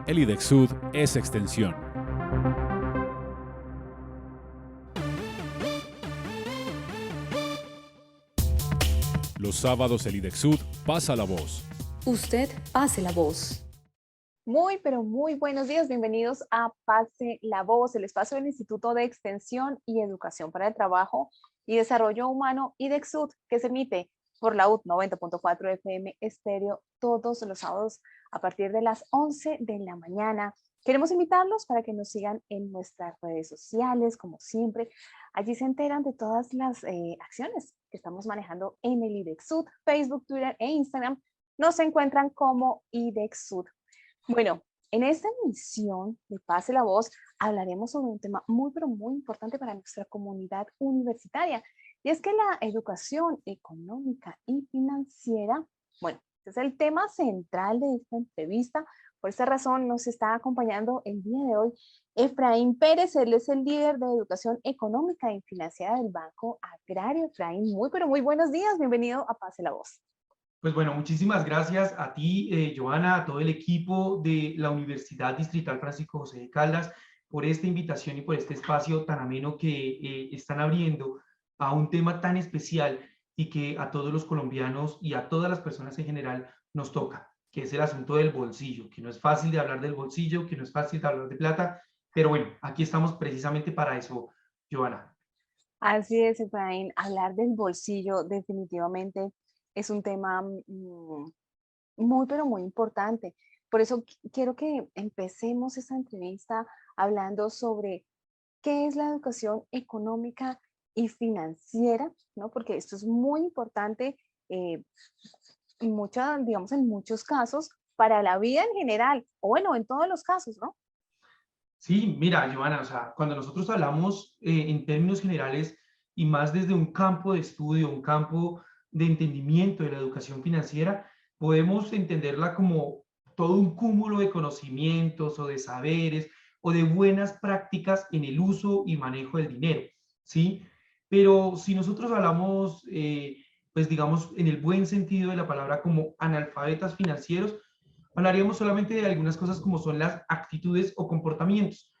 El IDEXUD es extensión. Los sábados el IDEXUD pasa la voz. Usted pase la voz. Muy, pero muy buenos días. Bienvenidos a Pase la Voz, el espacio del Instituto de Extensión y Educación para el Trabajo y Desarrollo Humano IDEXUD, que se emite por la UT 90.4 FM estéreo todos los sábados a partir de las 11 de la mañana. Queremos invitarlos para que nos sigan en nuestras redes sociales, como siempre. Allí se enteran de todas las acciones que estamos manejando en el IDEXUD, Facebook, Twitter e Instagram. Nos encuentran como IDEXUD. Bueno, en esta emisión de Pase la Voz hablaremos sobre un tema muy, pero muy importante para nuestra comunidad universitaria. Y es que la educación económica y financiera, bueno, este es el tema central de esta entrevista. Por esta razón nos está acompañando el día de hoy Efraín Pérez. Él es el líder de educación económica y financiera del Banco Agrario. Efraín, muy, pero muy buenos días. Bienvenido a Pase la Voz. Pues bueno, muchísimas gracias a ti, Joana, a todo el equipo de la Universidad Distrital Francisco José de Caldas por esta invitación y por este espacio tan ameno que están abriendo a un tema tan especial y que a todos los colombianos y a todas las personas en general nos toca, que es el asunto del bolsillo, que no es fácil de hablar del bolsillo, que no es fácil de hablar de plata, pero bueno, aquí estamos precisamente para eso, Joana. Así es, Efraín, hablar del bolsillo definitivamente es un tema muy, pero muy importante. Por eso quiero que empecemos esta entrevista hablando sobre qué es la educación económica y financiera, ¿no? Porque esto es muy importante, digamos, en muchos casos, para la vida en general, o bueno, en todos los casos, ¿no? Sí, mira, Joana, o sea, cuando nosotros hablamos en términos generales y más desde un campo de estudio, un campo de entendimiento de la educación financiera, podemos entenderla como todo un cúmulo de conocimientos o de saberes o de buenas prácticas en el uso y manejo del dinero, ¿sí? Pero si nosotros hablamos, pues digamos, en el buen sentido de la palabra como analfabetas financieros, hablaríamos solamente de algunas cosas como son las actitudes o comportamientos,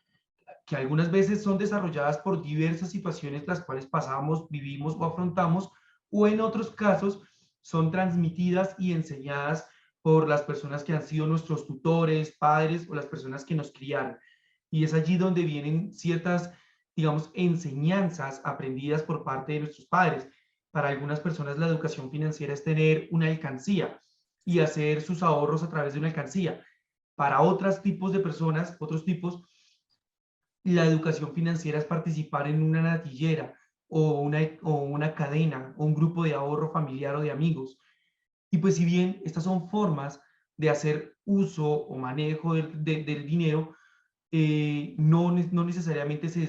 que algunas veces son desarrolladas por diversas situaciones las cuales pasamos, vivimos o afrontamos, o en otros casos son transmitidas y enseñadas por las personas que han sido nuestros tutores, padres o las personas que nos criaron. Y es allí donde vienen ciertas, digamos, enseñanzas aprendidas por parte de nuestros padres. Para algunas personas la educación financiera es tener una alcancía y hacer sus ahorros a través de una alcancía. Para otros tipos de personas, otros tipos, la educación financiera es participar en una natillera o una cadena o un grupo de ahorro familiar o de amigos. Y pues si bien estas son formas de hacer uso o manejo del dinero, no necesariamente se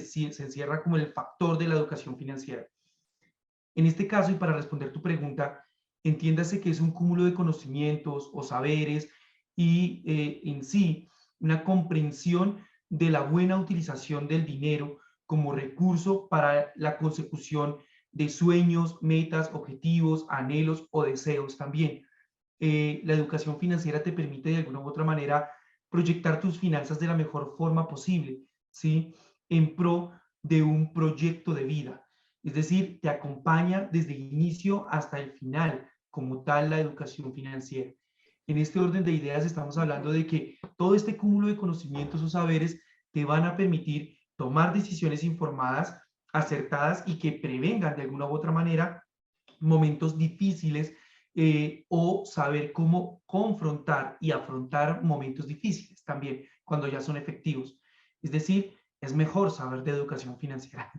encierra como el factor de la educación financiera. En este caso, y para responder tu pregunta, entiéndase que es un cúmulo de conocimientos o saberes y en sí una comprensión de la buena utilización del dinero como recurso para la consecución de sueños, metas, objetivos, anhelos o deseos también. La educación financiera te permite de alguna u otra manera proyectar tus finanzas de la mejor forma posible, ¿sí? En pro de un proyecto de vida. Es decir, te acompaña desde el inicio hasta el final, como tal la educación financiera. En este orden de ideas estamos hablando de que todo este cúmulo de conocimientos o saberes te van a permitir tomar decisiones informadas, acertadas y que prevengan de alguna u otra manera momentos difíciles o saber cómo confrontar y afrontar momentos difíciles también cuando ya son efectivos. Es decir, es mejor saber de educación financiera.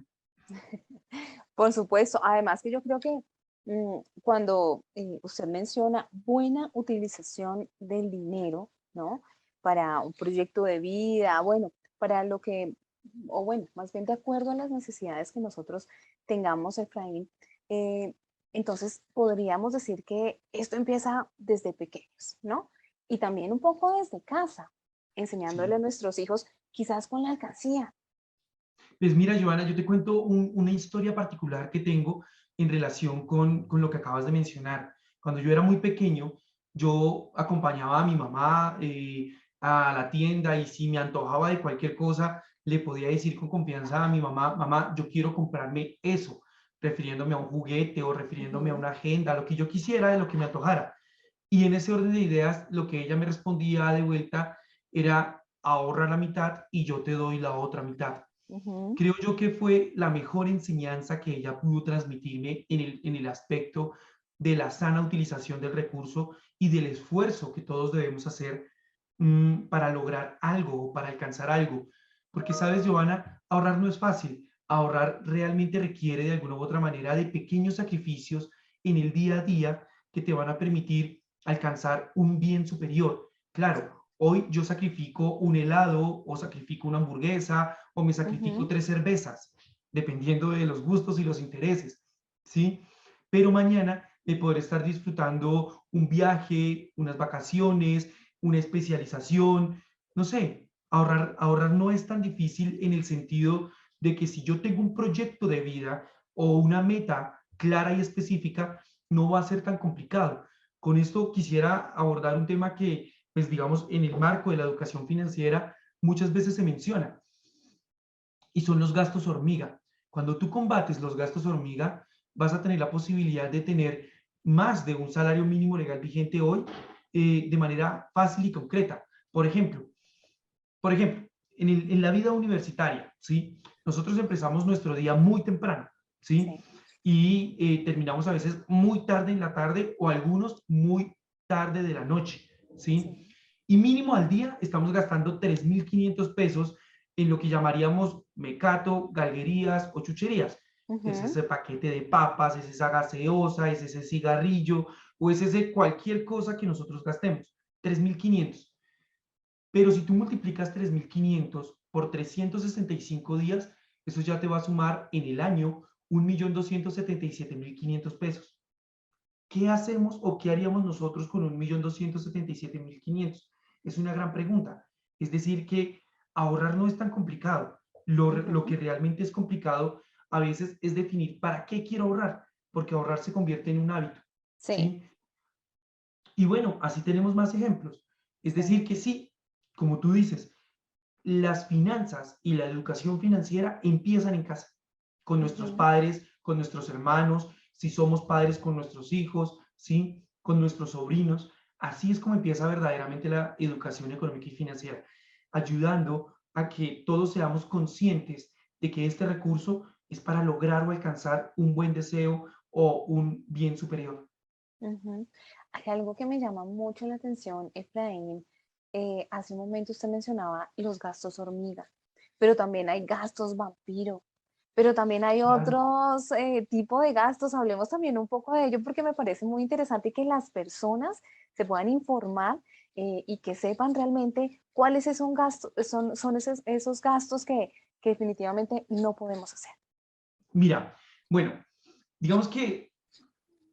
Por supuesto, además que yo creo que cuando usted menciona buena utilización del dinero, ¿no? Para un proyecto de vida, bueno, para lo que, o bueno, más bien de acuerdo a las necesidades que nosotros tengamos, Efraín, eh, entonces podríamos decir que esto empieza desde pequeños, ¿no? Y también un poco desde casa, enseñándole Sí. a nuestros hijos, quizás con la alcancía. Pues mira, Joana, yo te cuento una historia particular que tengo en relación con lo que acabas de mencionar. Cuando yo era muy pequeño, yo acompañaba a mi mamá a la tienda y si me antojaba de cualquier cosa, le podía decir con confianza a mi mamá, mamá, yo quiero comprarme eso, refiriéndome a un juguete o refiriéndome a Ujú, una agenda, lo que yo quisiera, de lo que me antojara. Y en ese orden de ideas, lo que ella me respondía de vuelta era ahorra la mitad y yo te doy la otra mitad. ujú, Creo yo que fue la mejor enseñanza que ella pudo transmitirme en el aspecto de la sana utilización del recurso y del esfuerzo que todos debemos hacer para lograr algo o para alcanzar algo. Porque, sabes, Giovanna, ahorrar no es fácil. Ahorrar realmente requiere de alguna u otra manera de pequeños sacrificios en el día a día que te van a permitir alcanzar un bien superior. Claro, hoy yo sacrifico un helado o sacrifico una hamburguesa o me sacrifico ujú. 3 cervezas, dependiendo de los gustos y los intereses, ¿sí? Pero mañana me podré estar disfrutando un viaje, unas vacaciones, una especialización, no sé, ahorrar no es tan difícil en el sentido de que si yo tengo un proyecto de vida o una meta clara y específica, no va a ser tan complicado. Con esto quisiera abordar un tema que, pues digamos, en el marco de la educación financiera muchas veces se menciona, y son los gastos hormiga. Cuando tú combates los gastos hormiga, vas a tener la posibilidad de tener más de un salario mínimo legal vigente hoy de manera fácil y concreta. Por ejemplo, en la vida universitaria, ¿sí? Nosotros empezamos nuestro día muy temprano, ¿sí? Sí, Y terminamos a veces muy tarde en la tarde o algunos muy tarde de la noche, ¿sí? sí. Y mínimo al día estamos gastando 3.500 pesos en lo que llamaríamos mecato, galguerías o chucherías. Es Ujú, ese paquete de papas, es esa gaseosa, es ese cigarrillo o es ese cualquier cosa que nosotros gastemos. 3.500. Pero si tú multiplicas 3.500 por 365 días, eso ya te va a sumar en el año 1.277.500 pesos. ¿Qué hacemos o qué haríamos nosotros con 1.277.500? Es una gran pregunta. Es decir, que ahorrar no es tan complicado. Lo ujú. que realmente es complicado a veces es definir para qué quiero ahorrar, porque ahorrar se convierte en un hábito, Sí, ¿sí? Y bueno, así tenemos más ejemplos. Es decir, sí. que sí, como tú dices, las finanzas y la educación financiera empiezan en casa, con nuestros Ujú. padres, con nuestros hermanos, si somos padres con nuestros hijos, ¿sí? Con nuestros sobrinos. Así es como empieza verdaderamente la educación económica y financiera, ayudando a que todos seamos conscientes de que este recurso es para lograr o alcanzar un buen deseo o un bien superior. Ujú. Hay algo que me llama mucho la atención, Efraín. Hace un momento usted mencionaba los gastos hormiga, pero también hay gastos vampiro, pero también hay Claro. otros tipos de gastos. Hablemos también un poco de ello porque me parece muy interesante que las personas se puedan informar y que sepan realmente cuáles son gastos, son esos gastos que definitivamente no podemos hacer. Mira, bueno, digamos que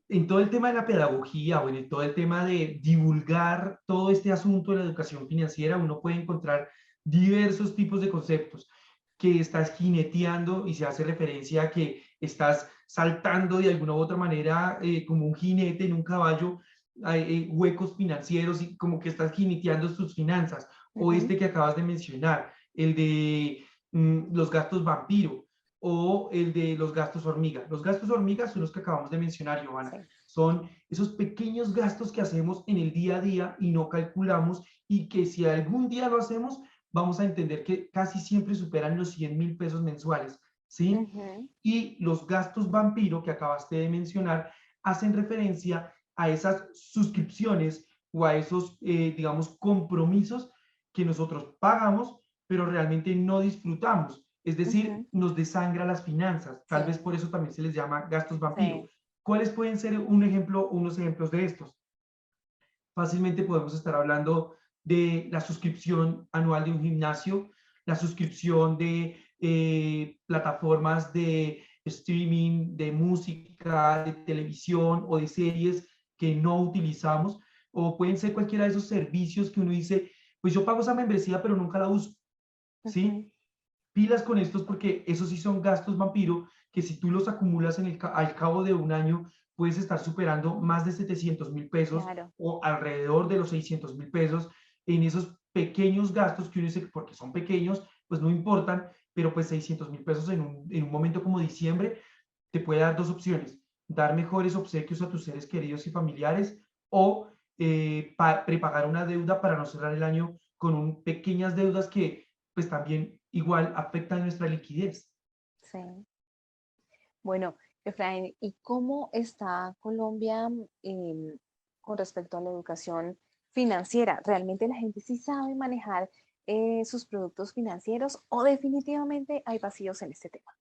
en todo el tema de la pedagogía o en todo el tema de divulgar todo este asunto de la educación financiera, uno puede encontrar diversos tipos de conceptos que estás jineteando y se hace referencia a que estás saltando de alguna u otra manera como un jinete en un caballo, huecos financieros y como que estás jineteando tus finanzas. O Ujú. este que acabas de mencionar, el de los gastos vampiro o el de los gastos hormiga. Los gastos hormiga son los que acabamos de mencionar, Giovanna. Sí. Son esos pequeños gastos que hacemos en el día a día y no calculamos y que si algún día lo hacemos, vamos a entender que casi siempre superan los 100.000 pesos mensuales, ¿sí? Ujú. Y los gastos vampiro que acabaste de mencionar hacen referencia a esas suscripciones o a esos, digamos, compromisos que nosotros pagamos, pero realmente no disfrutamos. Es decir, Ujú. nos desangra las finanzas. Tal vez Sí, por eso también se les llama gastos vampiro. sí. ¿Cuáles pueden ser un ejemplo, unos ejemplos de estos? Fácilmente podemos estar hablando de la suscripción anual de un gimnasio, la suscripción de plataformas de streaming, de música, de televisión o de series que no utilizamos, o pueden ser cualquiera de esos servicios que uno dice, pues yo pago esa membresía, pero nunca la uso, Ujú. ¿sí? Pilas con estos porque esos sí son gastos vampiro que si tú los acumulas al cabo de un año, puedes estar superando más de 700.000 pesos Claro. o alrededor de los 600.000 pesos en esos pequeños gastos que uno dice, porque son pequeños, pues no importan, pero pues 600.000 pesos en un momento como diciembre te puede dar dos opciones: dar mejores obsequios a tus seres queridos y familiares, o prepagar una deuda para no cerrar el año con pequeñas deudas que pues también igual afectan nuestra liquidez. Sí. Bueno, Efraín, ¿y cómo está Colombia con respecto a la educación financiera? ¿Realmente la gente sí sabe manejar sus productos financieros o definitivamente hay vacíos en este tema?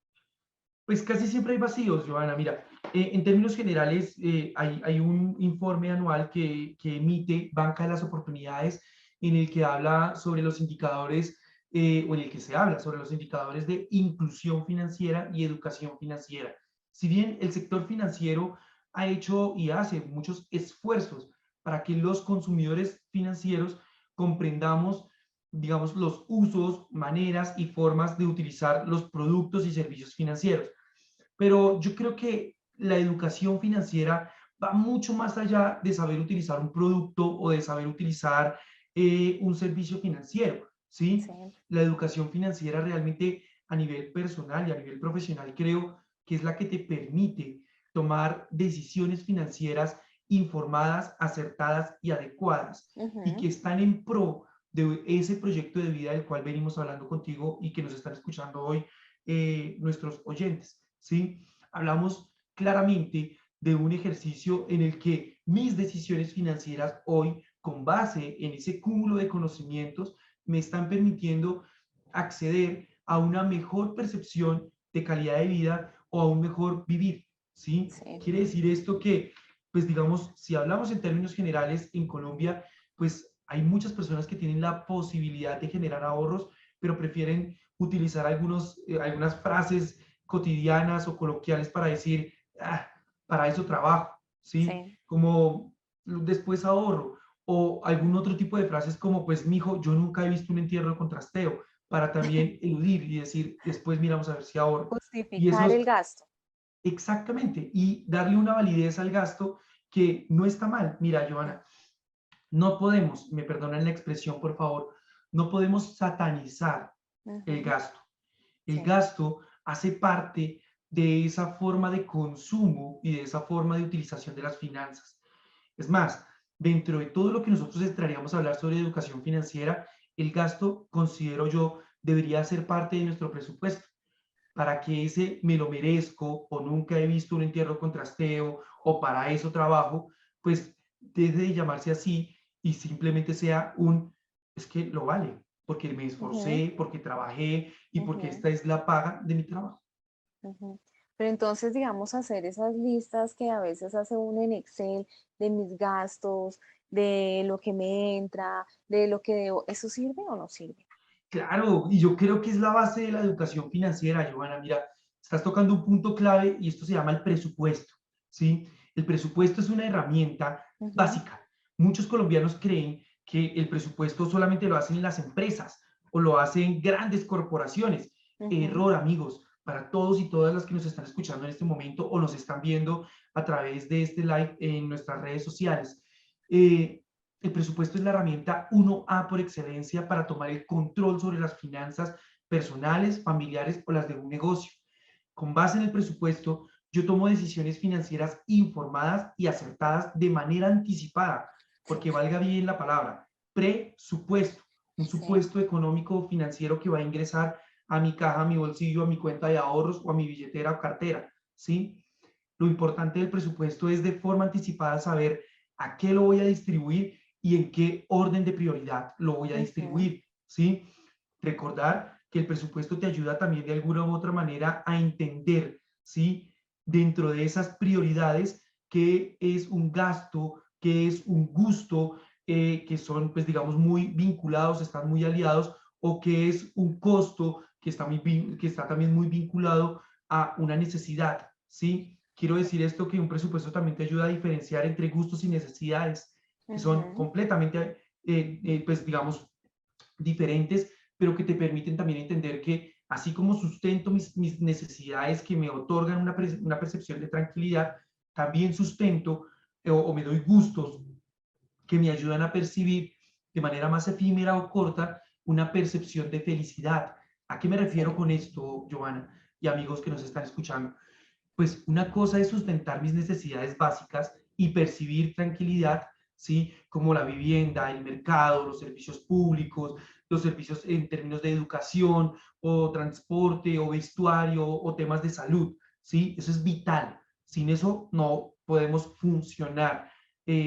Pues casi siempre hay vacíos, Joana. Mira, en términos generales, hay un informe anual que emite Banca de las Oportunidades, en el que habla sobre los indicadores, o en el que se habla sobre los indicadores de inclusión financiera y educación financiera. Si bien el sector financiero ha hecho y hace muchos esfuerzos para que los consumidores financieros comprendamos, digamos, los usos, maneras y formas de utilizar los productos y servicios financieros. Pero yo creo que la educación financiera va mucho más allá de saber utilizar un producto o de saber utilizar un servicio financiero, ¿sí? Sí. La educación financiera realmente a nivel personal y a nivel profesional creo que es la que te permite tomar decisiones financieras informadas, acertadas y adecuadas, y que Ujú. están en pro de ese proyecto de vida del cual venimos hablando contigo y que nos están escuchando hoy nuestros oyentes, ¿sí? Hablamos claramente de un ejercicio en el que mis decisiones financieras hoy, con base en ese cúmulo de conocimientos, me están permitiendo acceder a una mejor percepción de calidad de vida o a un mejor vivir, ¿sí? Sí. Quiere decir esto que, pues digamos, si hablamos en términos generales, en Colombia, pues hay muchas personas que tienen la posibilidad de generar ahorros, pero prefieren utilizar algunas frases cotidianas o coloquiales para decir, ah, para eso trabajo, ¿sí? Sí. Como después ahorro, o algún otro tipo de frases como, pues, mijo, yo nunca he visto un entierro con trasteo, para también eludir y decir, después miramos a ver si ahorro. Y Justificar el eso, gasto. exactamente, y darle una validez al gasto que no está mal. Mira, Joana, no podemos, me perdonan la expresión, por favor, no podemos satanizar el Ujú. gasto. El Sí. gasto hace parte de esa forma de consumo y de esa forma de utilización de las finanzas. Es más, dentro de todo lo que nosotros entraríamos a hablar sobre educación financiera, el gasto, considero yo, debería ser parte de nuestro presupuesto, para que ese me lo merezco o nunca he visto un entierro con trasteo o para eso trabajo, pues deje de llamarse así y simplemente sea es que lo vale, porque me Ujú. esforcé, porque trabajé y porque Ujú. esta es la paga de mi trabajo. Ujú. Pero entonces, digamos, hacer esas listas que a veces hace uno en Excel de mis gastos, de lo que me entra, de lo que debo, ¿eso sirve o no sirve? Claro, y yo creo que es la base de la educación financiera, Giovanna. Mira, estás tocando un punto clave y esto se llama el presupuesto, ¿sí? El presupuesto es una herramienta Ujú. básica. Muchos colombianos creen que el presupuesto solamente lo hacen las empresas o lo hacen grandes corporaciones. Ujú. Error, amigos, para todos y todas las que nos están escuchando en este momento o nos están viendo a través de este live en nuestras redes sociales. Eh, el presupuesto es la herramienta 1A por excelencia para tomar el control sobre las finanzas personales, familiares o las de un negocio. Con base en el presupuesto, yo tomo decisiones financieras informadas y acertadas de manera anticipada, Sí. porque valga bien la palabra, presupuesto, un Sí. supuesto económico financiero que va a ingresar a mi caja, a mi bolsillo, a mi cuenta de ahorros o a mi billetera o cartera, ¿sí? Lo importante del presupuesto es de forma anticipada saber a qué lo voy a distribuir y en qué orden de prioridad lo voy a Ujú. distribuir, ¿sí? Recordar que el presupuesto te ayuda también de alguna u otra manera a entender, ¿sí? Dentro de esas prioridades, qué es un gasto, qué es un gusto, que son, pues, digamos, muy vinculados, están muy aliados, o qué es un costo que está también muy vinculado a una necesidad, ¿sí? Quiero decir esto, que un presupuesto también te ayuda a diferenciar entre gustos y necesidades, que son Ujú. completamente, pues digamos, diferentes, pero que te permiten también entender que así como sustento mis necesidades que me otorgan una percepción de tranquilidad, también sustento, o me doy gustos que me ayudan a percibir de manera más efímera o corta una percepción de felicidad. ¿A qué me refiero con esto, Giovanna y amigos que nos están escuchando? Pues una cosa es sustentar mis necesidades básicas y percibir tranquilidad, ¿sí? Como la vivienda, el mercado, los servicios públicos, los servicios en términos de educación o transporte o vestuario o temas de salud, ¿sí? Eso es vital. Sin eso no podemos funcionar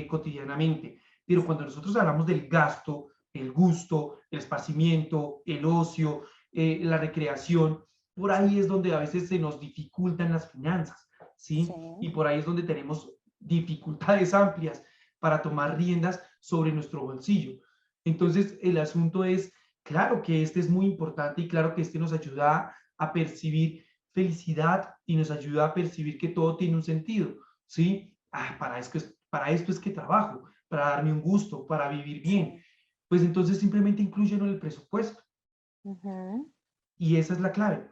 cotidianamente. Pero cuando nosotros hablamos del gasto, el gusto, el esparcimiento, el ocio, la recreación, por ahí es donde a veces se nos dificultan las finanzas, Sí. ¿sí? Y por ahí es donde tenemos dificultades amplias para tomar riendas sobre nuestro bolsillo. Entonces, el asunto es, claro que este es muy importante y claro que este nos ayuda a percibir felicidad y nos ayuda a percibir que todo tiene un sentido, ¿sí? Para esto es que trabajo, para darme un gusto, para vivir bien. Sí. Pues entonces simplemente incluyenlo en el presupuesto. Ujú. Y esa es la clave.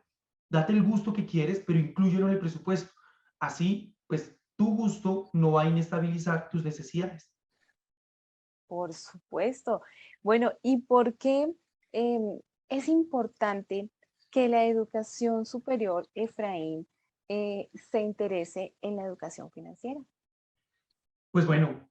Date el gusto que quieres, pero inclúyelo en el presupuesto. Así, pues, tu gusto no va a inestabilizar tus necesidades. Por supuesto. Bueno, ¿y por qué es importante que la educación superior, Efraín, se interese en la educación financiera? Pues bueno,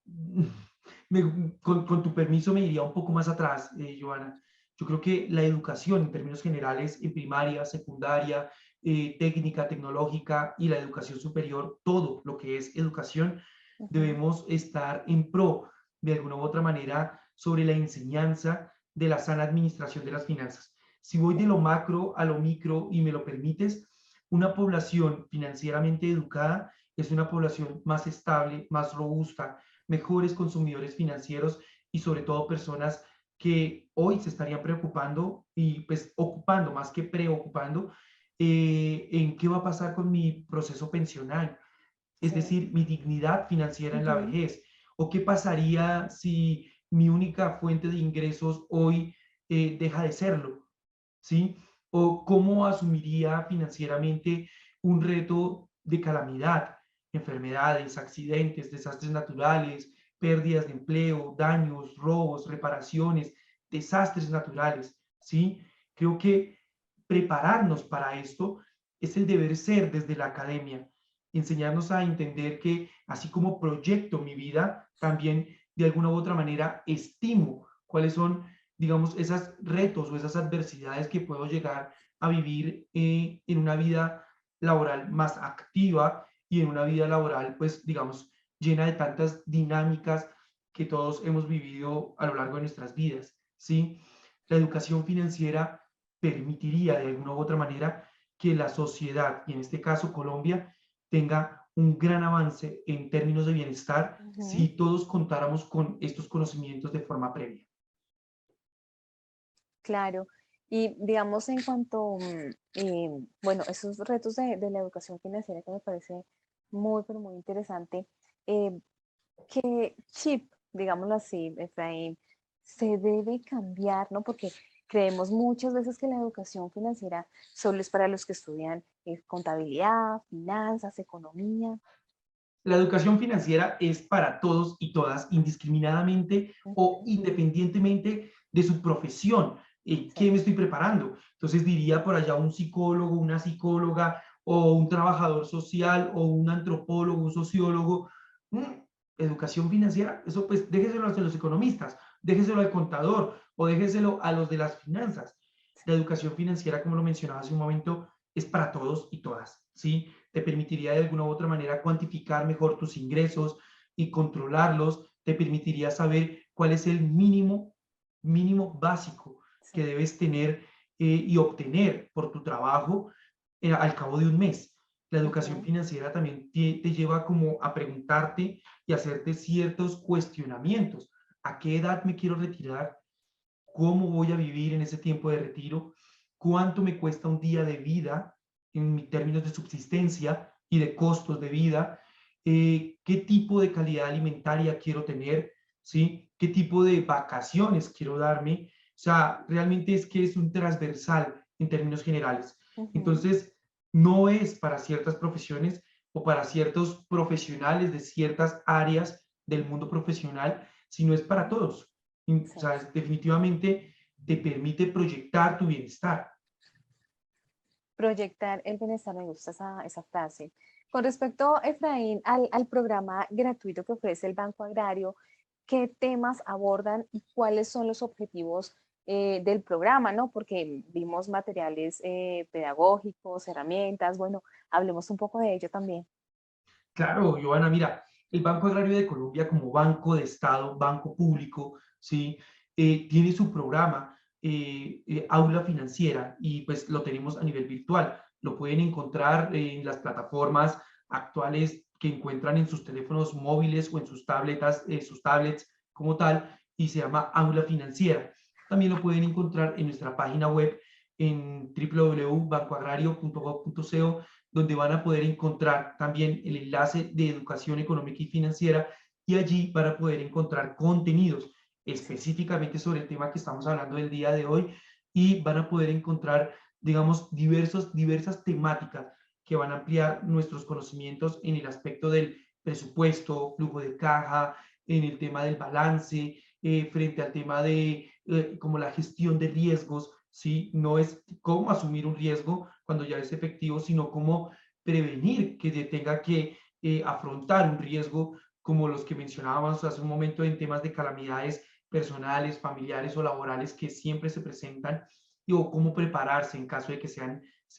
con tu permiso me iría un poco más atrás, Joana. Yo creo que la educación en términos generales, en primaria, secundaria, técnica, tecnológica y la educación superior, todo lo que es educación, Ujú. debemos estar en pro, de alguna u otra manera, sobre la enseñanza de la sana administración de las finanzas. Si voy de lo macro a lo micro y me lo permites, una población financieramente educada es una población más estable, más robusta, mejores consumidores financieros y sobre todo personas que hoy se estarían preocupando y pues ocupando más que preocupando en qué va a pasar con mi proceso pensional, es Sí. decir, mi dignidad financiera en la Ujú. vejez, o qué pasaría si mi única fuente de ingresos hoy deja de serlo, ¿sí? O cómo asumiría financieramente un reto de calamidad, enfermedades, accidentes, desastres naturales, pérdidas de empleo, daños, robos, reparaciones, desastres naturales, ¿sí? Creo que prepararnos para esto es el deber ser desde la academia, enseñarnos a entender que así como proyecto mi vida, también de alguna u otra manera estimo cuáles son, digamos, esos retos o esas adversidades que puedo llegar a vivir en una vida laboral más activa y en una vida laboral, pues, digamos, llena de tantas dinámicas que todos hemos vivido a lo largo de nuestras vidas, ¿sí? La educación financiera permitiría de alguna u otra manera que la sociedad, y en este caso Colombia, tenga un gran avance en términos de bienestar Ujú. si todos contáramos con estos conocimientos de forma previa. Claro. Y digamos en cuanto, bueno, esos retos de la educación financiera que me parece muy, pero muy interesante, eh, ¿qué chip, digámoslo así, Efraín, se debe cambiar, ¿no? Porque creemos muchas veces que la educación financiera solo es para los que estudian contabilidad, finanzas, economía. La educación financiera es para todos y todas, indiscriminadamente o Ujú. independientemente de su profesión. Sí. ¿Qué me estoy preparando? Entonces diría por allá un psicólogo, una psicóloga o un trabajador social o un antropólogo, un sociólogo. Mm, Educación financiera, eso pues déjeselo a los economistas, déjeselo al contador o déjeselo a los de las finanzas. La educación financiera, como lo mencionaba hace un momento, es para todos y todas, ¿sí? Te permitiría de alguna u otra manera cuantificar mejor tus ingresos y controlarlos, te permitiría saber cuál es el mínimo básico Sí. que debes tener y obtener por tu trabajo al cabo de un mes. La educación Ujú. financiera también te lleva como a preguntarte y hacerte ciertos cuestionamientos. ¿A qué edad me quiero retirar? ¿Cómo voy a vivir en ese tiempo de retiro? ¿Cuánto me cuesta un día de vida en términos de subsistencia y de costos de vida? ¿Qué tipo de calidad alimentaria quiero tener? ¿Sí? ¿Qué tipo de vacaciones quiero darme? O sea, realmente es que es un transversal en términos generales. Ujú. Entonces, no es para ciertas profesiones o para ciertos profesionales de ciertas áreas del mundo profesional, sino es para todos. O sea, definitivamente te permite proyectar tu bienestar. Proyectar el bienestar, me gusta esa frase. Con respecto, Efraín, al programa gratuito que ofrece el Banco Agrario, ¿qué temas abordan y cuáles son los objetivos del programa, ¿no? Porque vimos materiales pedagógicos, herramientas, bueno, hablemos un poco de ello también. Claro, Joana, mira, el Banco Agrario de Colombia como banco de Estado, banco público, ¿sí? Tiene su programa Aula Financiera y pues lo tenemos a nivel virtual. Lo pueden encontrar en las plataformas actuales que encuentran en sus teléfonos móviles o en sus tablets como tal, y se llama Aula Financiera. También lo pueden encontrar en nuestra página web en www.bancoagrario.gov.co, donde van a poder encontrar también el enlace de educación económica y financiera, y allí van a poder encontrar contenidos específicamente sobre el tema que estamos hablando del día de hoy, y van a poder encontrar, digamos, diversas temáticas que van a ampliar nuestros conocimientos en el aspecto del presupuesto, flujo de caja, en el tema del balance, frente al tema de como la gestión de riesgos, ¿sí? No es cómo asumir un riesgo cuando ya es efectivo, sino cómo prevenir que tenga que afrontar un riesgo como los que mencionábamos hace un momento en temas de calamidades personales, familiares o laborales que siempre se presentan, o cómo prepararse en caso de que se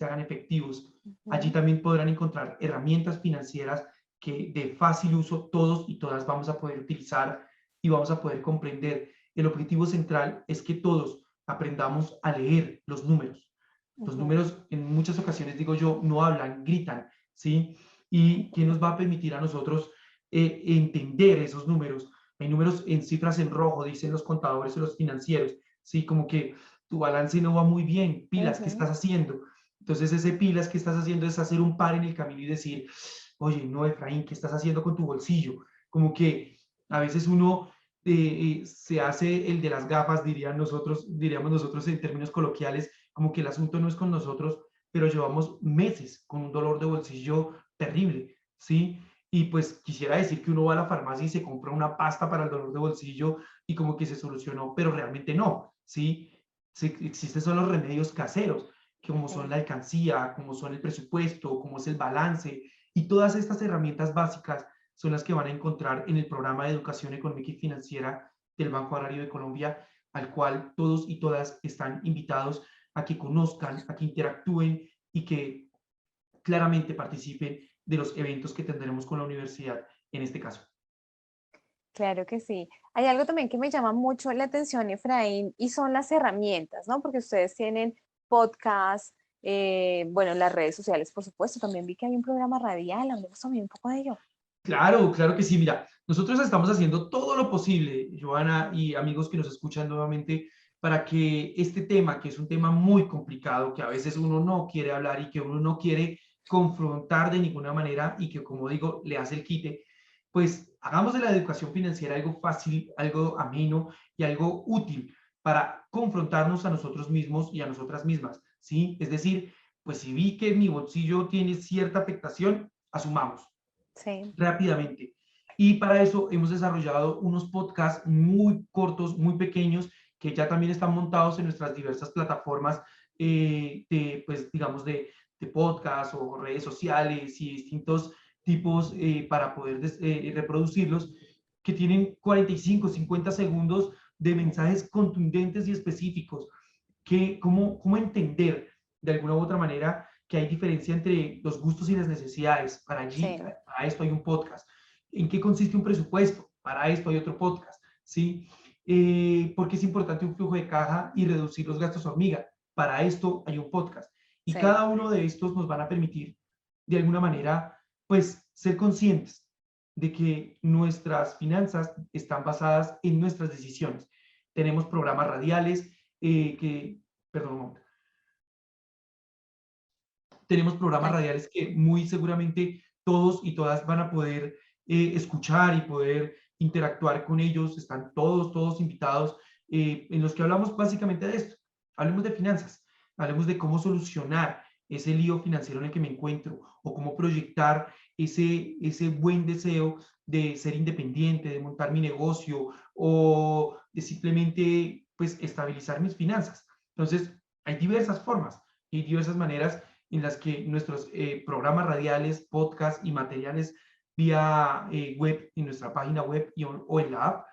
hagan efectivos. Allí también podrán encontrar herramientas financieras que de fácil uso todos y todas vamos a poder utilizar y vamos a poder comprender. El objetivo central es que todos aprendamos a leer los números. Los números en muchas ocasiones, digo yo, no hablan, gritan, ¿sí? ¿Y qué nos va a permitir a nosotros entender esos números? Hay números en cifras en rojo, dicen los contadores y los financieros, ¿sí? Como que tu balance no va muy bien, pilas, ¿qué estás haciendo? Entonces ese pilas que estás haciendo es hacer un par en el camino y decir, oye, no, Efraín, ¿qué estás haciendo con tu bolsillo? Como que a veces uno se hace el de las gafas, diríamos nosotros en términos coloquiales, como que el asunto no es con nosotros, pero llevamos meses con un dolor de bolsillo terrible, ¿sí? Y pues quisiera decir que uno va a la farmacia y se compra una pasta para el dolor de bolsillo y como que se solucionó, pero realmente no, ¿sí? Existen solo los remedios caseros, como son la alcancía, como son el presupuesto, como es el balance, y todas estas herramientas básicas son las que van a encontrar en el programa de educación económica y financiera del Banco Agrario de Colombia, al cual todos y todas están invitados a que conozcan, a que interactúen y que claramente participen de los eventos que tendremos con la universidad en este caso. Claro que sí. Hay algo también que me llama mucho la atención, Efraín, y son las herramientas, ¿no? Porque ustedes tienen podcast, bueno, las redes sociales, por supuesto. También vi que hay un programa radial, hablemos también un poco de ello. Claro, claro que sí. Mira, nosotros estamos haciendo todo lo posible, Joana y amigos que nos escuchan nuevamente, para que este tema, que es un tema muy complicado, que a veces uno no quiere hablar y que uno no quiere confrontar de ninguna manera y que, como digo, le hace el quite, pues hagamos de la educación financiera algo fácil, algo ameno y algo útil para confrontarnos a nosotros mismos y a nosotras mismas, ¿sí? Es decir, pues si vi que mi bolsillo tiene cierta afectación, asumamos Sí. rápidamente. Y para eso hemos desarrollado unos podcasts muy cortos, muy pequeños, que ya también están montados en nuestras diversas plataformas pues, digamos, de podcast o redes sociales y distintos tipos para poder reproducirlos, que tienen 45, 50 segundos de mensajes contundentes y específicos. Cómo entender de alguna u otra manera que hay diferencia entre los gustos y las necesidades. Sí. Para esto hay un podcast. ¿En qué consiste un presupuesto? Para esto hay otro podcast, ¿sí? ¿Por qué es importante un flujo de caja y reducir los gastos hormiga? Para esto hay un podcast. Y Sí. cada uno de estos nos van a permitir, de alguna manera, pues, ser conscientes de que nuestras finanzas están basadas en nuestras decisiones. Tenemos programas radiales perdón, tenemos programas Tranquilo. radiales que muy seguramente todos y todas van a poder escuchar y poder interactuar con ellos. Están todos invitados, en los que hablamos básicamente de esto. Hablemos de finanzas, hablemos de cómo solucionar ese lío financiero en el que me encuentro o cómo proyectar ese buen deseo de ser independiente, de montar mi negocio o de simplemente pues estabilizar mis finanzas. Entonces, hay diversas formas y diversas maneras en las que nuestros programas radiales, podcasts y materiales vía web, en nuestra página web o en la app,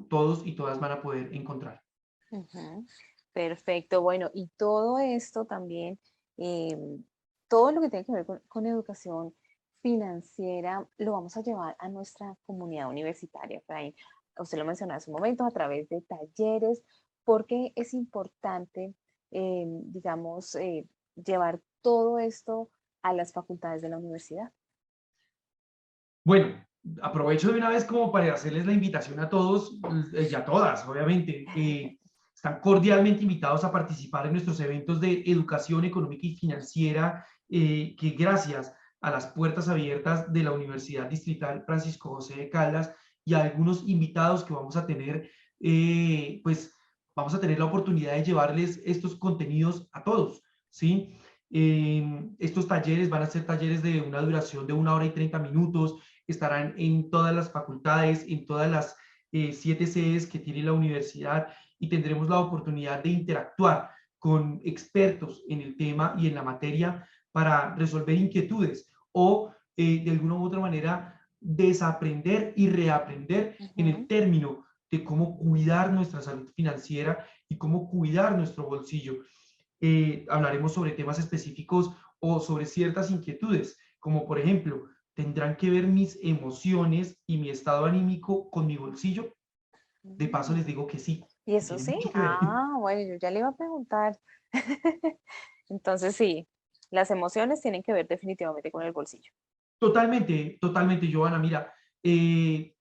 todos y todas van a poder encontrar. Ujú. Perfecto, bueno, y todo esto también, todo lo que tiene que ver con educación financiera, lo vamos a llevar a nuestra comunidad universitaria, Efraín. Usted lo mencionó hace un momento, a través de talleres, porque es importante, digamos, llevar todo esto a las facultades de la universidad. Bueno, aprovecho de una vez como para hacerles la invitación a todos y a todas, obviamente. Están cordialmente invitados a participar en nuestros eventos de educación económica y financiera, que gracias a las puertas abiertas de la Universidad Distrital Francisco José de Caldas y a algunos invitados que vamos a tener, pues vamos a tener la oportunidad de llevarles estos contenidos a todos, ¿sí? Estos talleres van a ser talleres de una duración de 1 hora y 30 minutos, estarán en todas las facultades, en todas las 7 sedes que tiene la universidad y tendremos la oportunidad de interactuar con expertos en el tema y en la materia para resolver inquietudes o de alguna u otra manera desaprender y reaprender en el término de cómo cuidar nuestra salud financiera y cómo cuidar nuestro bolsillo. Hablaremos sobre temas específicos o sobre ciertas inquietudes, como por ejemplo, ¿tendrán que ver mis emociones y mi estado anímico con mi bolsillo? De paso les digo que sí, ¿Y que eso tiene sí? mucho que ver. Ah, bueno, yo ya le iba a preguntar. Entonces sí, las emociones tienen que ver definitivamente con el bolsillo. Totalmente, totalmente, Joana. Mira, en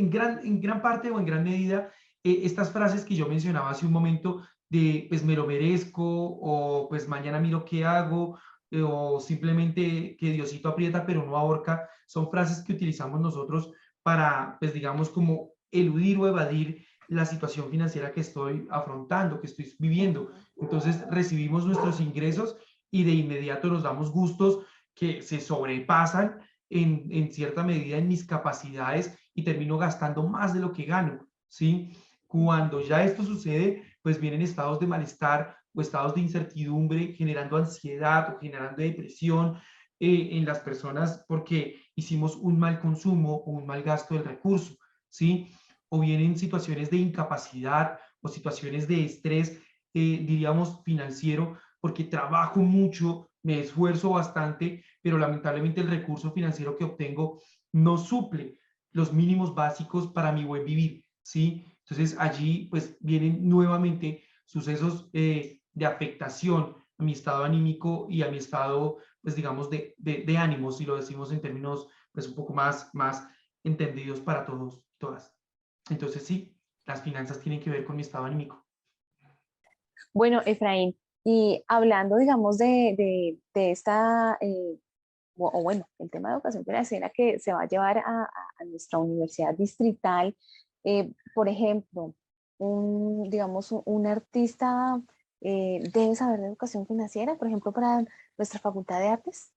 gran parte o en gran medida, estas frases que yo mencionaba hace un momento de pues me lo merezco o pues mañana miro qué hago o simplemente que Diosito aprieta pero no ahorca, son frases que utilizamos nosotros para pues digamos como eludir o evadir la situación financiera que estoy afrontando, que estoy viviendo. Entonces recibimos nuestros ingresos y de inmediato nos damos gustos que se sobrepasan en cierta medida en mis capacidades y termino gastando más de lo que gano, ¿sí? Cuando ya esto sucede, pues vienen estados de malestar o estados de incertidumbre, generando ansiedad o generando depresión en las personas porque hicimos un mal consumo o un mal gasto del recurso, ¿sí? O vienen situaciones de incapacidad o situaciones de estrés, diríamos, financiero, porque trabajo mucho, me esfuerzo bastante, pero lamentablemente el recurso financiero que obtengo no suple los mínimos básicos para mi buen vivir, ¿sí? Entonces allí pues vienen nuevamente sucesos de afectación a mi estado anímico y a mi estado, pues digamos, de ánimo, si lo decimos en términos pues un poco más entendidos para todos, todas. Entonces sí, las finanzas tienen que ver con mi estado anímico. Bueno, Efraín, y hablando, digamos, de esta, o bueno, el tema de educación financiera que se va a llevar a nuestra universidad distrital, por ejemplo, digamos, un artista debe saber de educación financiera, por ejemplo, para nuestra facultad de artes.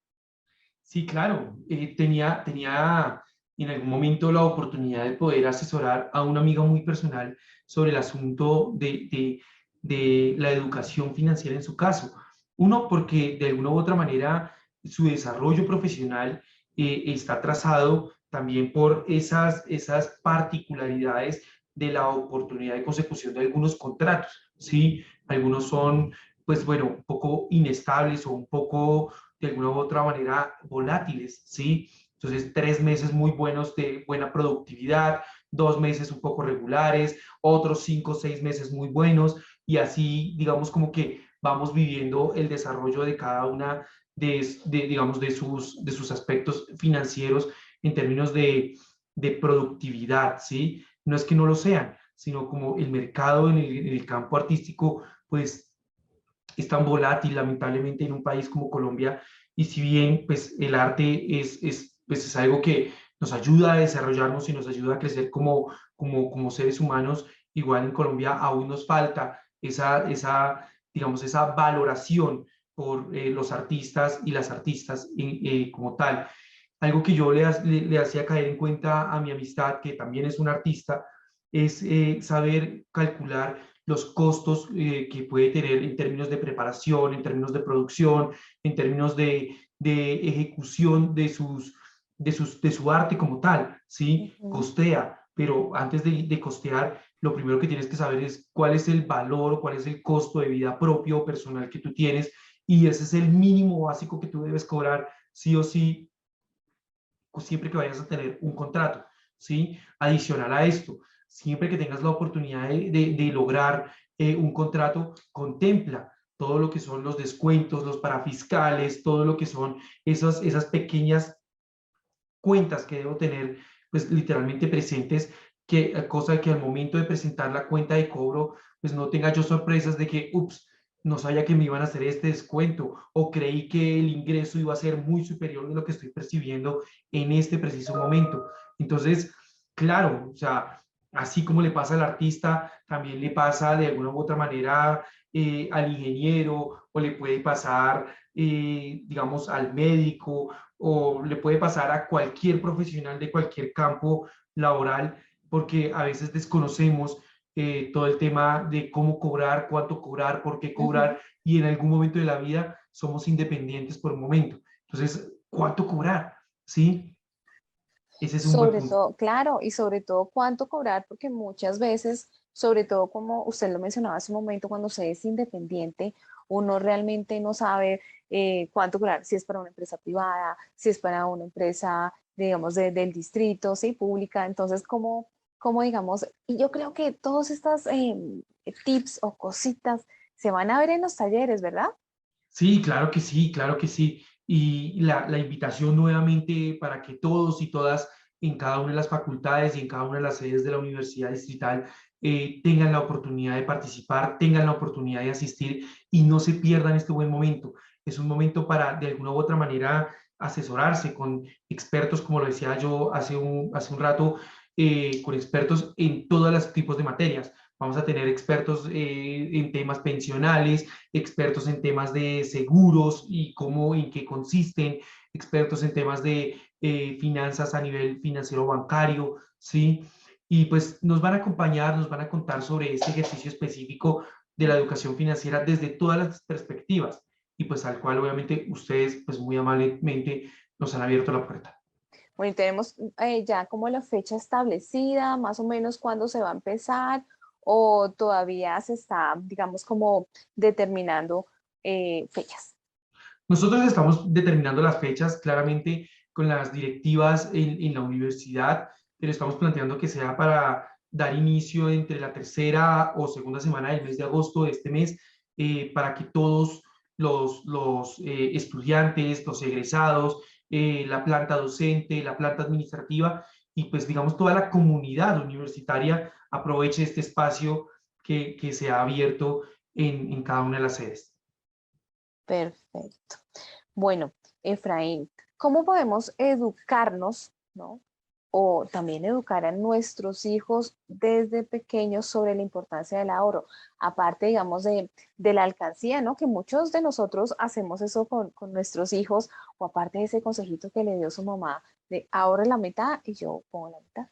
Sí, claro. Tenía en algún momento la oportunidad de poder asesorar a una amiga muy personal sobre el asunto de la educación financiera en su caso. Uno, porque de alguna u otra manera su desarrollo profesional está trazado también por esas particularidades de la oportunidad de consecución de algunos contratos, ¿sí? Algunos son, pues bueno, un poco inestables o un poco de alguna u otra manera volátiles, ¿sí? Entonces, 3 meses muy buenos de buena productividad, 2 meses un poco regulares, otros 5 o 6 meses muy buenos, y así, digamos, como que vamos viviendo el desarrollo de cada una digamos, de sus aspectos financieros en términos de productividad, ¿sí? No es que no lo sean, sino como el mercado en el campo artístico, pues es tan volátil, lamentablemente, en un país como Colombia, y si bien pues, el arte pues, es algo que nos ayuda a desarrollarnos y nos ayuda a crecer como seres humanos, igual en Colombia aún nos falta digamos, esa valoración por los artistas y las artistas como tal. algo que yo le hacía caer en cuenta a mi amistad, que también es un artista, es saber calcular los costos que puede tener en términos de preparación, en términos de producción, en términos de ejecución de su arte como tal, ¿sí? Ujú. Costea, pero antes de costear, lo primero que tienes que saber es cuál es el valor, cuál es el costo de vida propio o personal que tú tienes, y ese es el mínimo básico que tú debes cobrar sí o sí siempre que vayas a tener un contrato, ¿sí? Adicional a esto, siempre que tengas la oportunidad de lograr un contrato, contempla todo lo que son los descuentos, los parafiscales, todo lo que son esas pequeñas cuentas que debo tener, pues literalmente presentes, que cosa que al momento de presentar la cuenta de cobro, pues no tenga yo sorpresas de que, ups, no sabía que me iban a hacer este descuento o creí que el ingreso iba a ser muy superior de lo que estoy percibiendo en este preciso momento. Entonces, claro, o sea, así como le pasa al artista, también le pasa de alguna u otra manera al ingeniero o le puede pasar, digamos, al médico o le puede pasar a cualquier profesional de cualquier campo laboral, porque a veces desconocemos todo el tema de cómo cobrar, cuánto cobrar, por qué Ujú. cobrar, y en algún momento de la vida somos independientes por un momento. Entonces, ¿cuánto cobrar? ¿Sí? Ese es un buen Sobre punto. todo, claro, y sobre todo cuánto cobrar, porque muchas veces, sobre todo como usted lo mencionaba hace un momento, cuando se es independiente, uno realmente no sabe cuánto cobrar, si es para una empresa privada, si es para una empresa, digamos, del distrito, sí, pública. Entonces, como digamos, y yo creo que todas estas tips o cositas se van a ver en los talleres, ¿verdad? Sí, claro que sí, claro que sí. Y la invitación nuevamente para que todos y todas en cada una de las facultades y en cada una de las sedes de la Universidad Distrital tengan la oportunidad de participar, tengan la oportunidad de asistir y no se pierdan este buen momento. Es un momento para, de alguna u otra manera, asesorarse con expertos, como lo decía yo hace un rato, con expertos en todos los tipos de materias. Vamos a tener expertos en temas pensionales, expertos en temas de seguros y cómo, en qué consisten, expertos en temas de finanzas a nivel financiero bancario, ¿sí? Y pues nos van a acompañar, nos van a contar sobre este ejercicio específico de la educación financiera desde todas las perspectivas y pues al cual obviamente ustedes pues muy amablemente nos han abierto la puerta. Bueno, y tenemos ya como la fecha establecida, más o menos cuándo se va a empezar, o todavía se está, digamos, como determinando fechas. Nosotros estamos determinando las fechas claramente con las directivas en la universidad, pero estamos planteando que sea para dar inicio entre la tercera o segunda semana del mes de agosto de este mes, para que todos los estudiantes, los egresados, la planta docente, la planta administrativa y pues digamos toda la comunidad universitaria aproveche este espacio que se ha abierto en cada una de las sedes. Perfecto. Bueno, Efraín, ¿cómo podemos educarnos, ¿no? O también educar a nuestros hijos desde pequeños sobre la importancia del ahorro? Aparte, digamos, de la alcancía, ¿no? Que muchos de nosotros hacemos eso con nuestros hijos, o aparte de ese consejito que le dio su mamá de ahorre la mitad y yo pongo la mitad.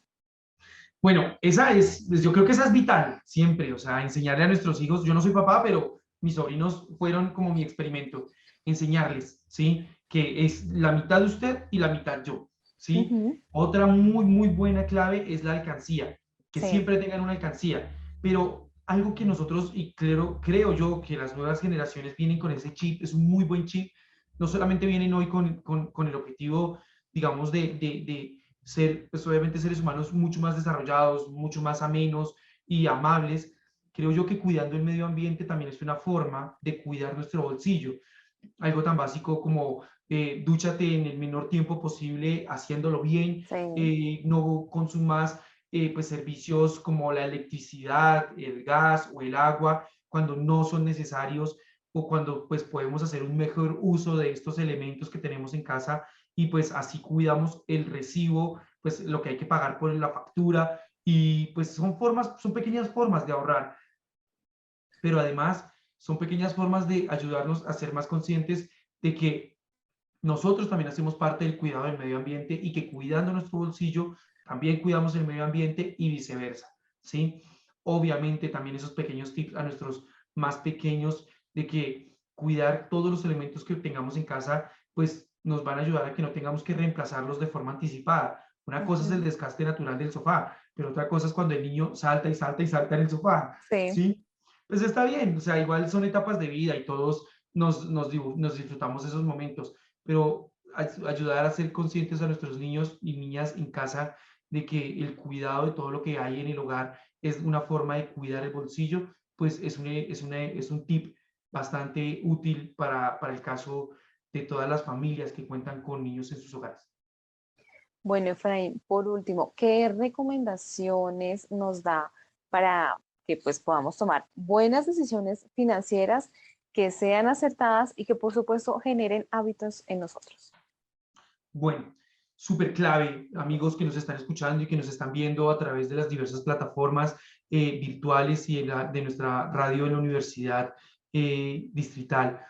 Bueno, pues yo creo que esa es vital siempre, o sea, enseñarle a nuestros hijos, yo no soy papá, pero mis sobrinos fueron como mi experimento, enseñarles, ¿sí? Que es la mitad de usted y la mitad yo, ¿sí? Ujú. Otra muy, muy buena clave es la alcancía, que Sí, siempre tengan una alcancía, pero algo que nosotros, y creo yo que las nuevas generaciones vienen con ese chip, es un muy buen chip, no solamente vienen hoy con el objetivo, digamos, de ser, pues obviamente seres humanos mucho más desarrollados, mucho más amenos y amables, creo yo que cuidando el medio ambiente también es una forma de cuidar nuestro bolsillo. Algo tan básico como dúchate en el menor tiempo posible haciéndolo bien, sí. no consumas pues servicios como la electricidad, el gas o el agua cuando no son necesarios o cuando pues podemos hacer un mejor uso de estos elementos que tenemos en casa y pues así cuidamos el recibo, pues lo que hay que pagar por la factura y pues son formas, son pequeñas formas de ahorrar, pero además son pequeñas formas de ayudarnos a ser más conscientes de que nosotros también hacemos parte del cuidado del medio ambiente y que cuidando nuestro bolsillo, también cuidamos el medio ambiente y viceversa, ¿sí? Obviamente también esos pequeños tips a nuestros más pequeños de que cuidar todos los elementos que tengamos en casa, pues nos van a ayudar a que no tengamos que reemplazarlos de forma anticipada. Una cosa es el Ujú. desgaste natural del sofá, pero otra cosa es cuando el niño salta y salta y salta en el sofá, Sí. ¿sí? Pues está bien, o sea, igual son etapas de vida y todos nos disfrutamos esos momentos, pero ayudar a ser conscientes a nuestros niños y niñas en casa de que el cuidado de todo lo que hay en el hogar es una forma de cuidar el bolsillo, pues es un tip bastante útil para el caso de todas las familias que cuentan con niños en sus hogares. Bueno, Efraín, por último, ¿qué recomendaciones nos da para que pues podamos tomar buenas decisiones financieras que sean acertadas y que por supuesto generen hábitos en nosotros? Bueno, súper clave, amigos que nos están escuchando y que nos están viendo a través de las diversas plataformas virtuales y de nuestra radio en la universidad distrital.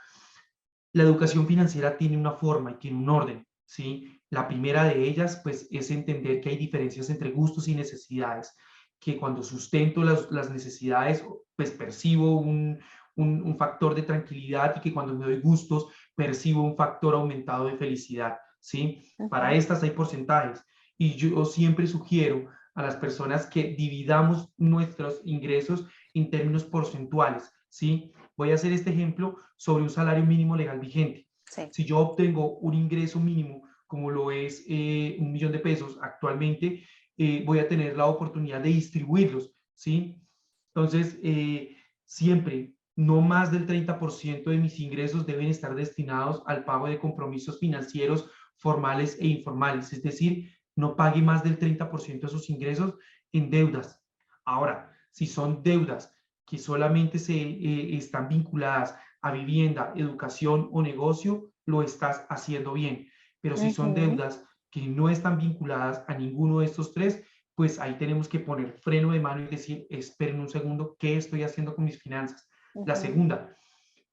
La educación financiera tiene una forma y tiene un orden, ¿sí? La primera de ellas, pues, es entender que hay diferencias entre gustos y necesidades, que cuando sustento las necesidades, pues percibo un factor de tranquilidad y que cuando me doy gustos, percibo un factor aumentado de felicidad, ¿sí? Para Ujú. estas hay porcentajes y yo siempre sugiero a las personas que dividamos nuestros ingresos en términos porcentuales, ¿sí? Voy a hacer este ejemplo sobre un salario mínimo legal vigente. Sí. Si yo obtengo un ingreso mínimo, como lo es 1 millón de pesos actualmente, voy a tener la oportunidad de distribuirlos, ¿sí? Entonces, siempre, no más del 30% de mis ingresos deben estar destinados al pago de compromisos financieros formales e informales, es decir, no pague más del 30% de sus ingresos en deudas. Ahora, si son deudas que solamente están vinculadas a vivienda, educación o negocio, lo estás haciendo bien. Pero si son Ujú. deudas que no están vinculadas a ninguno de estos tres, pues ahí tenemos que poner freno de mano y decir, esperen un segundo, ¿qué estoy haciendo con mis finanzas? La Ujú. segunda,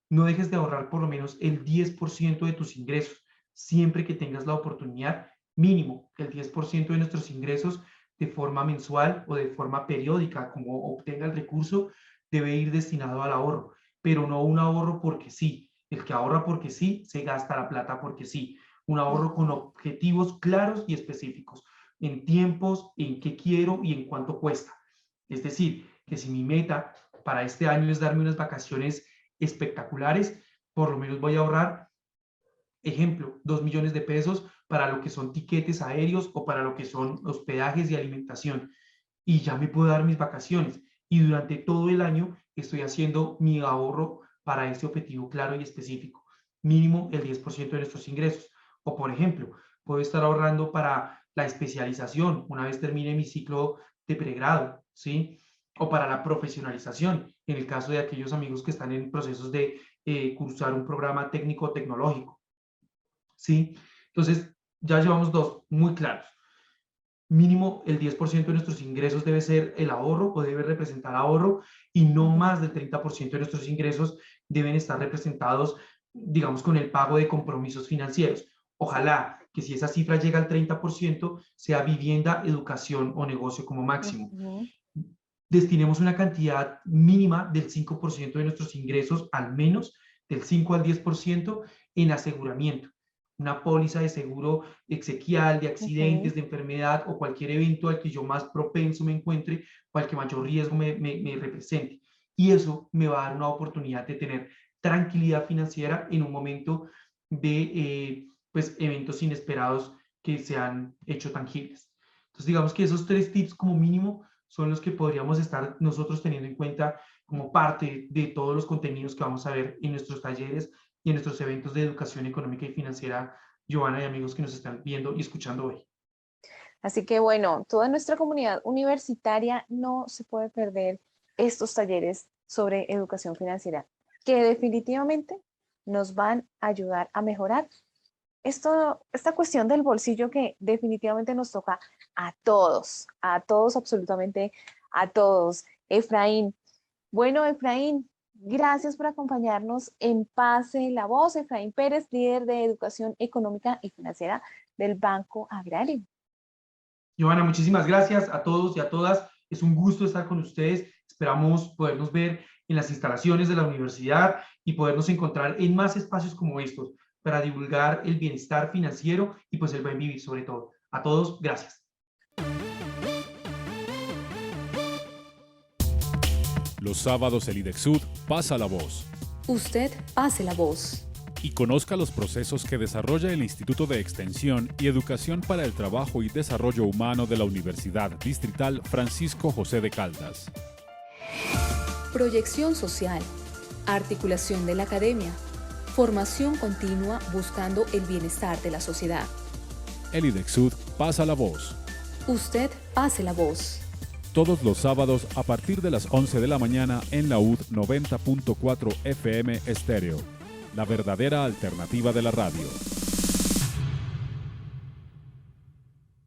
no dejes de ahorrar por lo menos el 10% de tus ingresos, siempre que tengas la oportunidad, mínimo el 10% de nuestros ingresos de forma mensual o de forma periódica, como obtenga el recurso, debe ir destinado al ahorro, pero no un ahorro porque sí. El que ahorra porque sí, se gasta la plata porque sí. Un ahorro con Ujú. objetivos claros y específicos, en tiempos, en qué quiero y en cuánto cuesta. Es decir, que si mi meta para este año es darme unas vacaciones espectaculares, por lo menos voy a ahorrar, ejemplo, 2 millones de pesos para lo que son tiquetes aéreos o para lo que son hospedajes y alimentación. Y ya me puedo dar mis vacaciones. Y durante todo el año estoy haciendo mi ahorro para este objetivo claro y específico. Mínimo el 10% de nuestros ingresos. O por ejemplo, puedo estar ahorrando para la especialización una vez termine mi ciclo de pregrado, ¿sí? O para la profesionalización, en el caso de aquellos amigos que están en procesos de cursar un programa técnico tecnológico, ¿sí? Entonces, ya llevamos dos muy claros. Mínimo el 10% de nuestros ingresos debe ser el ahorro o debe representar ahorro y no Ujú. más del 30% de nuestros ingresos deben estar representados, digamos, con el pago de compromisos financieros. Sí. Ojalá que si esa cifra llega al 30% sea vivienda, educación o negocio como máximo. Ujú. Destinemos una cantidad mínima del 5% de nuestros ingresos, al menos del 5 al 10% en aseguramiento. Una póliza de seguro exequial, de Ujú. accidentes, de enfermedad o cualquier evento al que yo más propenso me encuentre o al que mayor riesgo me represente. Y eso me va a dar una oportunidad de tener tranquilidad financiera en un momento de pues, eventos inesperados que se han hecho tangibles. Entonces, digamos que esos tres tips como mínimo son los que podríamos estar nosotros teniendo en cuenta como parte de todos los contenidos que vamos a ver en nuestros talleres y en nuestros eventos de educación económica y financiera, Giovanna y amigos que nos están viendo y escuchando hoy. Así que bueno, toda nuestra comunidad universitaria no se puede perder estos talleres sobre educación financiera, que definitivamente nos van a ayudar a mejorar esta cuestión del bolsillo que definitivamente nos toca a todos, absolutamente a todos. Efraín, bueno, Efraín, Gracias por acompañarnos en Pase la Voz, Efraín Pérez, líder de Educación Económica y Financiera del Banco Agrario. Johanna, muchísimas gracias a todos y a todas. Es un gusto estar con ustedes. Esperamos podernos ver en las instalaciones de la universidad y podernos encontrar en más espacios como estos para divulgar el bienestar financiero y pues el buen vivir sobre todo. A todos, gracias. Los sábados el IDEXUD pasa la voz Usted pase la voz. y conozca los procesos que desarrolla el Instituto de Extensión y Educación para el Trabajo y Desarrollo Humano de la Universidad Distrital Francisco José de Caldas. Proyección social. Articulación de la academia. Formación continua buscando el bienestar de la sociedad. El IDEXUD pasa la voz. Usted pase la voz. Todos los sábados a partir de las 11 de la mañana en la UD 90.4 FM Estéreo. La verdadera alternativa de la radio.